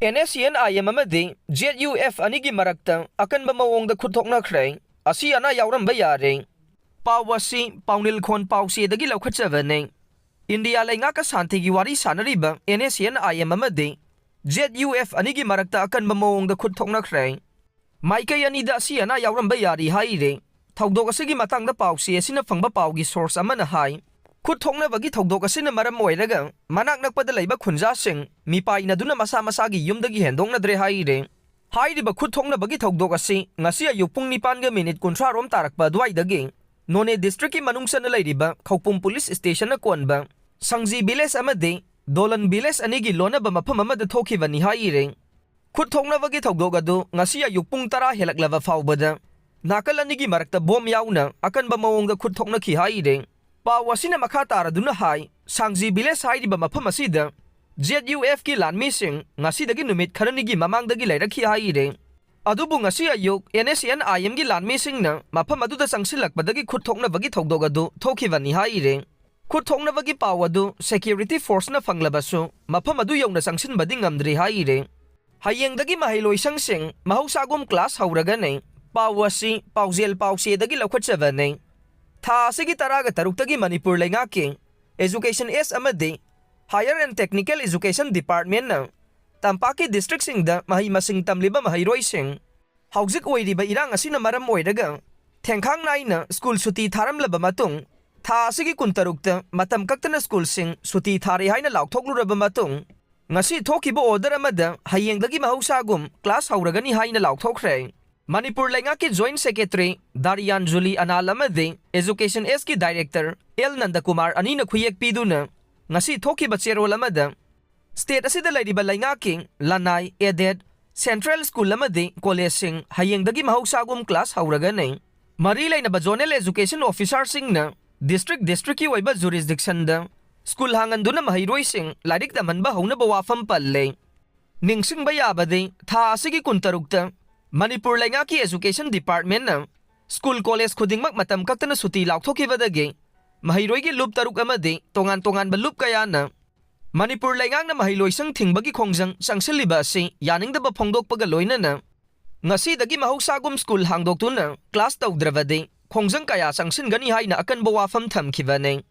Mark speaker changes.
Speaker 1: NSCN-IM Amadi ZUF Anigi Marakta Akanba Maongda Khut Thoknakhre Asi-Ana Yaoramba Yari Pawasi Paunil Khon Pausidagi Lokhatavane India Langaka Santi Wari Sanariba NSCN-IM Amadi ZUF Anigi Marakta Akanba Maongda Khut Thoknakhre Maika Yanida Asi-Ana Yaoramba Yari Haire Togdogasi Matanga Pausi Asina Fangba Paugi source Amana Hai Khut Thoknabagi Togdogasina Maram Moiraga Manak Nakpadalaiba Kunjasing Mipai Naduna Masa Masagi Yumdagi Hendong Nadre Haire Hairiba Khut Thoknabagi Togdogasi Nasia Yupung Nipanga Minute Kuntra Rom Tarakba Dwaidagi None District Manungsan Ladiba Kaupung Police Station Konba Sangzi Biles Amade Dolan Biles Anigi Lona Bamapama the Tokivani Haire Khut Thoknabagi Togdogado Nasia Yupung Tara Helaklava Faubada Nakal Anigi Marakta Bom Yauna Akanba Maongda Khut Thoknakhi Haire Pawasina Makatara Duna Hai Sangzi Biles Hairiba Mapamasida ZUF ki Lanmising Nasidagi Numit Karanigi Mamangdagi Lairaki Haire Adubu Nasia Yuk NSCN-IM gi Lanmising na Mapamaduda Sangsilak Badagi Khut Thoknabagi Togdogado Tokivani Haire Khut Thoknabagi Pawadu Security Force na Fanglabasu Mapamadu Yongna Sangsin Bading Amdri Haire Hayengdagi Maheiloisangsing Mahousagum class Houragani Pawasi Pauzel Pausiedagi Lokhatavane Tha asigi taraga taruktagi Manipur Laingaki Education S Amadi Higher and Technical Education Department na Tampaki District Singda Maheimasing Tamliba Maheiroising Hauzik Oiriba Irang Asina Maram Oiraga Tengkang Naina School Suti Tharam Laba Matung Tha asigi Kuntarukta Matam Kaktana School Sing Suti Thari Haina Laukthoklu Raba Matung Ngasi Thokiba Order Amada Hayengdagi Mahousagum Class Houragani Haina Laukthokre Manipur Laingaki Joint Secretary Darian Juli Analamade Education S ki Director El Nandakumar Anina Khuyek Piduna Ngasi Thoki Bachero Lamada State Asida Ladiba Laingaki Lanai Edet Central School Lamade College Sing Hayengdagi Mahousagum Class Houragani Marilay na Zonal Education Officer Sing na District ki Waiba Jurisdiction da School Hangan Duna Maheiroising Ladik Daman Ba Hauna Bawafam Palle Ningsing Bayabade Tha Asigi Kuntarukta Manipur Laingaki Education Department na School College Khudingmak Matam Kaktana Suti Lauktokivadagi Maheiroigi Loop Taruk Amade Tongan-tongan ba loop kaya na Manipur Laingang na Maheiloisang Tingbagi Khongjang Sangsiliba si Yaning da ba Phongdok Pagaloy na Ngasi dagi Mahousagum School Hangdok tu na Class Tawdravade Khongjang kaya Sangsin Gani Hai na Akanba Wafam Thamkivane